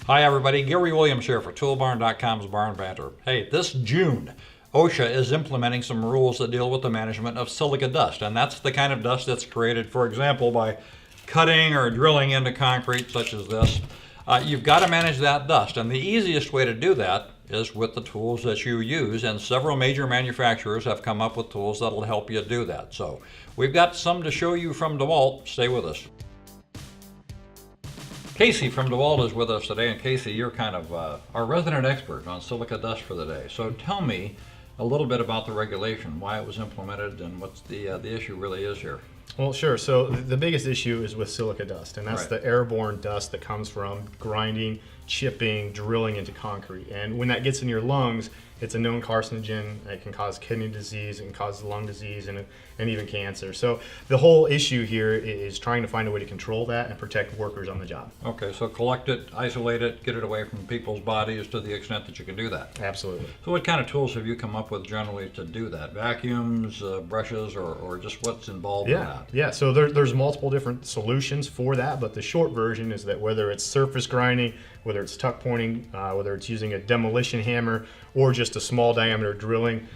Hi everybody, Gary Williams here for Toolbarn.com's Barn Banter. Hey, this June, OSHA is implementing some rules that deal with the management of silica dust, and that's the kind of dust that's created, for example, by cutting or drilling into concrete such as this. You've got to manage that dust, and the easiest way to do that is with the tools that you use, and several major manufacturers have come up with tools that'll help you do that. So we've got some to show you from DeWalt. Stay with us. Casey from DeWalt is with us today, and Casey, you're kind of our resident expert on silica dust for the day. So tell me a little bit about the regulation, why it was implemented, and what the issue really is here. Well, sure. So the biggest issue is with silica dust, and that's Right. the airborne dust that comes from grinding, chipping, drilling into concrete. And when that gets in your lungs, it's a known carcinogen. It can cause kidney disease, it can cause lung disease, and even cancer. So the whole issue here is trying to find a way to control that and protect workers on the job. Okay, so collect it, isolate it, get it away from people's bodies to the extent that you can do that. Absolutely. So what kind of tools have you come up with generally to do that? Vacuums, brushes, or just what's involved in that? Yeah, so there's multiple different solutions for that, but the short version is that whether it's surface grinding, whether it's tuck pointing, whether it's using a demolition hammer, or just a small diameter drilling,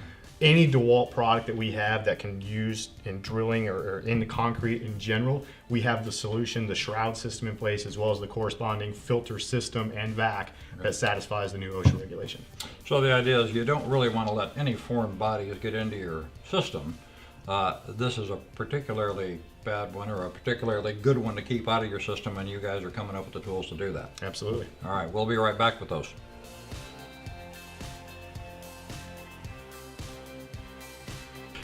any DeWalt product that we have that can use in drilling or in the concrete in general, we have the solution, the Shroud system in place, as well as the corresponding filter system and vac that satisfies the new OSHA regulation. So the idea is you don't really want to let any foreign bodies get into your system. This is a particularly bad one or a particularly good one to keep out of your system, and you guys are coming up with the tools to do that. Absolutely. All right, we'll be right back with those.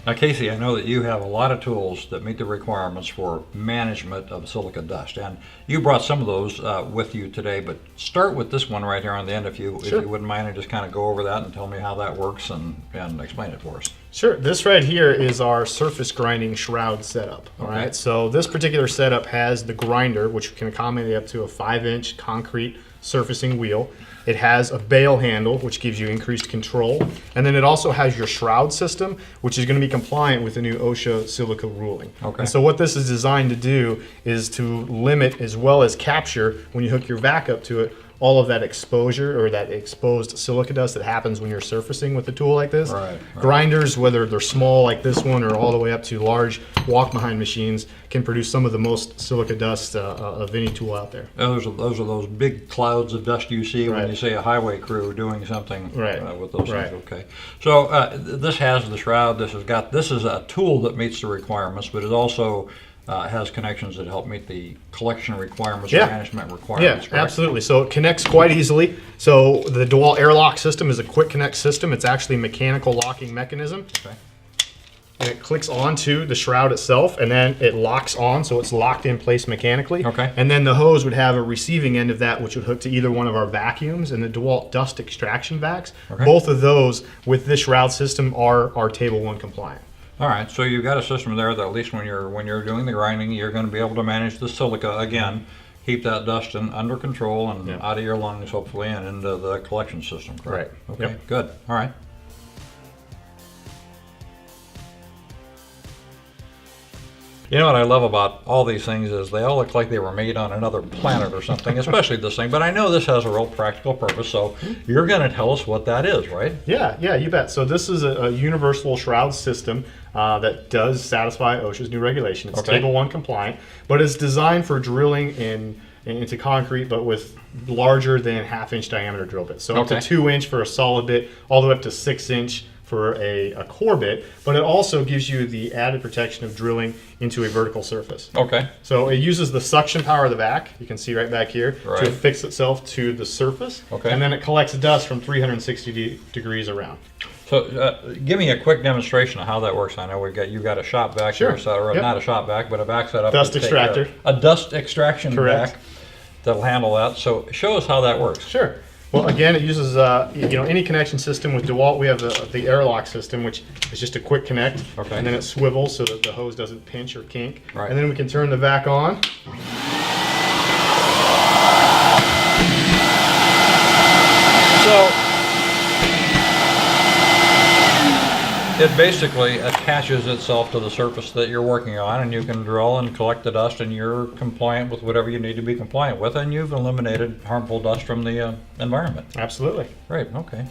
Now, Casey, I know that you have a lot of tools that meet the requirements for management of silica dust, and you brought some of those with you today, but start with this one right here on the end if you wouldn't mind, and just kind of go over that and tell me how that works and explain it for us. Sure. This right here is our surface grinding Shroud setup. All right. So this particular setup has the grinder, which can accommodate up to a 5-inch concrete surfacing wheel. It has a bale handle, which gives you increased control. And then it also has your Shroud system, which is going to be compliant with the new OSHA silica ruling. Okay. And so what this is designed to do is to limit as well as capture, when you hook your vac up to it, all of that exposure or that exposed silica dust that happens when you're surfacing with a tool like this. Right. Grinders, whether they're small like this one or all the way up to large walk-behind machines, can produce some of the most silica dust of any tool out there. Those are those big clouds of dust you see when you see a highway crew doing something with those things. Okay. So this has the Shroud. This is a tool that meets the requirements, but it also has connections that help meet the collection requirements or management requirements. Yeah, correct? absolutely. So it connects quite easily. So the DeWalt airlock system is a quick connect system. It's actually a mechanical locking mechanism. Okay. And it clicks onto the Shroud itself, and then it locks on, so it's locked in place mechanically. Okay. And then the hose would have a receiving end of that, which would hook to either one of our vacuums and the DeWalt dust extraction vacs. Okay. Both of those with this Shroud system are Table 1 compliant. All right, so you've got a system there that at least when you're doing the grinding, you're going to be able to manage the silica again, keep that dust under control and out of your lungs, hopefully, and into the collection system. Correct? Right. Okay. Yep. Good. All right. You know what I love about all these things is they all look like they were made on another planet or something, especially this thing. But I know this has a real practical purpose, so you're going to tell us what that is, right? Yeah, you bet. So this is a universal Shroud system that does satisfy OSHA's new regulation. It's Table 1 compliant, but it's designed for drilling into concrete, but with larger than 1/2-inch diameter drill bits. So up to 2-inch for a solid bit, all the way up to 6-inch for a core bit, but it also gives you the added protection of drilling into a vertical surface. Okay. So it uses the suction power of the vac, you can see right back here, to affix itself to the surface, and then it collects dust from 360 degrees around. So give me a quick demonstration of how that works. I know you've got a shop vac here, or not a shop vac, but a vac setup. Dust extractor. A dust extraction vac that'll handle that. So show us how that works. Sure. Well, again, it uses any connection system with DeWalt. We have the airlock system, which is just a quick connect, and then it swivels so that the hose doesn't pinch or kink. Right. And then we can turn the vac on. So It basically attaches itself to the surface that you're working on, and you can drill and collect the dust, and you're compliant with whatever you need to be compliant with, and you've eliminated harmful dust from the environment. Absolutely. Right, okay.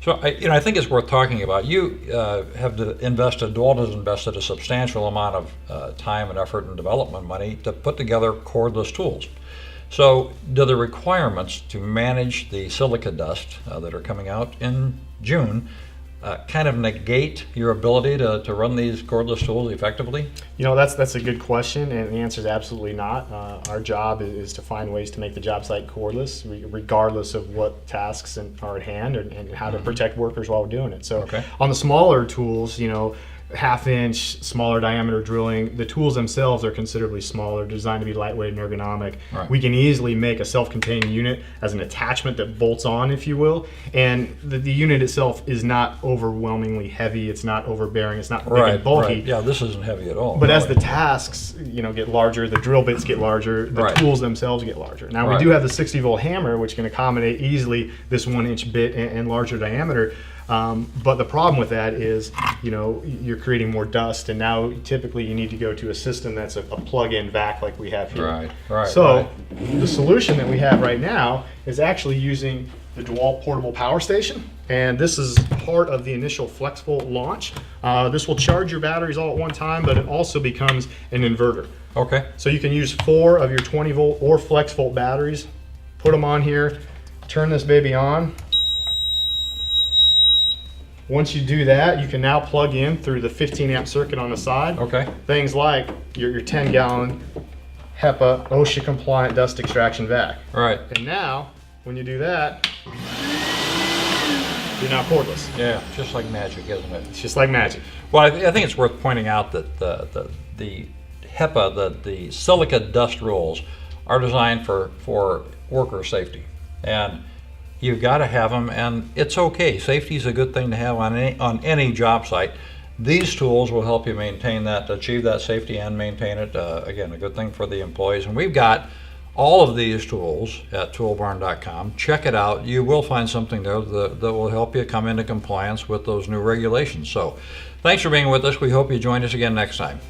So, I think it's worth talking about. You DeWalt has invested a substantial amount of time and effort and development money to put together cordless tools. So, do the requirements to manage the silica dust that are coming out in June kind of negate your ability to run these cordless tools effectively? That's a good question, and the answer is absolutely not. Our job is to find ways to make the job site cordless, regardless of what tasks are at hand and how to protect workers while we're doing it. So, on the smaller tools, half-inch, smaller diameter drilling, the tools themselves are considerably smaller, designed to be lightweight and ergonomic. Right. We can easily make a self-contained unit as an attachment that bolts on, if you will, and the unit itself is not overwhelmingly heavy, it's not overbearing, it's not big and bulky. Right. Yeah, this isn't heavy at all. But as the tasks, get larger, the drill bits get larger, the tools themselves get larger. Now, we do have the 60-volt hammer, which can accommodate easily this 1-inch bit and larger diameter. But the problem with that is, you're creating more dust, and now typically you need to go to a system that's a plug-in vac like we have here. Right. So the solution that we have right now is actually using the DeWalt portable power station, and this is part of the initial FlexVolt launch. This will charge your batteries all at one time, but it also becomes an inverter. Okay. So you can use 4 of your 20-volt or FlexVolt batteries, put them on here, turn this baby on. Once you do that, you can now plug in through the 15-amp circuit on the side. Okay. Things like your 10-gallon HEPA OSHA-compliant dust extraction vac. Right. And now, when you do that, you're now cordless. Yeah, just like magic, isn't it? It's just like magic. Well, I think it's worth pointing out that the HEPA, the silica dust rules, are designed for worker safety, and you've got to have them, and it's okay. Safety is a good thing to have on any job site. These tools will help you maintain that, achieve that safety and maintain it. Again, a good thing for the employees. And we've got all of these tools at toolbarn.com. Check it out. You will find something there that will help you come into compliance with those new regulations. So thanks for being with us. We hope you join us again next time.